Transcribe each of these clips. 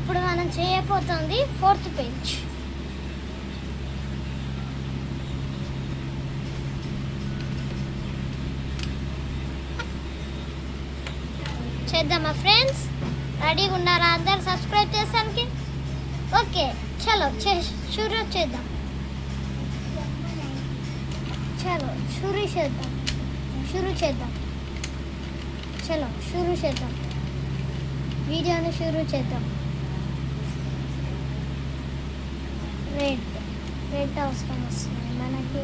ఇప్పుడు మనం చేయబోతుంది 4th పేజ్. చేద్దామా ఫ్రెండ్స్? రెడీగా ఉన్నారా అందరు సబ్స్క్రైబ్ చేసానికి? ఓకే చలో షురూ చేద్దాం. చలో షురూ చేద్దాం వీడియోని షురూ చేద్దాం. రెడ్ అవసరం వస్తుంది మనకి.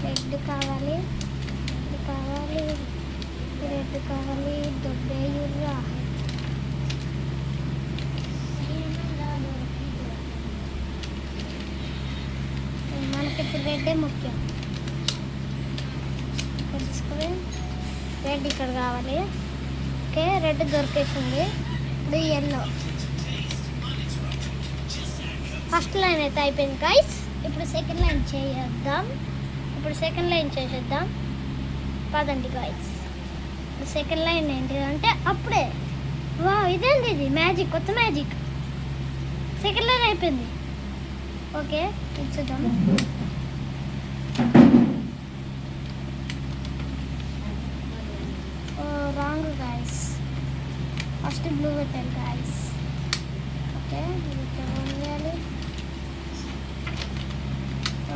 రెడ్ కావాలి దొబ్బేయుర్రా. మనకి ఇప్పుడు రెడ్డే ముఖ్యం. ఇక్కడ తీసుకుని రెడ్ ఇక్కడ కావాలి. ఓకే రెడ్ దొరికేసింది. ఇప్పుడు ఎల్లో. ఫస్ట్ లైన్ అయితే అయిపోయింది గైస్. ఇప్పుడు సెకండ్ లైన్ చేసేద్దాం. పదండి గైస్. సెకండ్ లైన్ ఏంటిదంటే అప్పుడే ఇదేంటి ఇది మ్యాజిక్, కొత్త మ్యాజిక్. సెకండ్ లైన్ అయిపోయింది. ఓకే ఇచ్చేద్దాం. Wrong guys. ఫస్ట్ బ్లూ పెట్టాలి గైస్. ఓకే వేయాలి.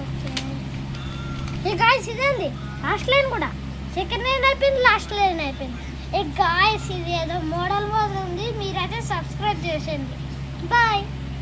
ఓకే గాయస్ ఇదేంది లాస్ట్ లైన్ కూడా. సెకండ్ లైన్ అయిపోయింది, లాస్ట్ లైన్ అయిపోయింది. గాయస్ ఇది ఏదో మోడల్ ఉంది. మీరైతే సబ్స్క్రైబ్ చేసేయండి. బాయ్.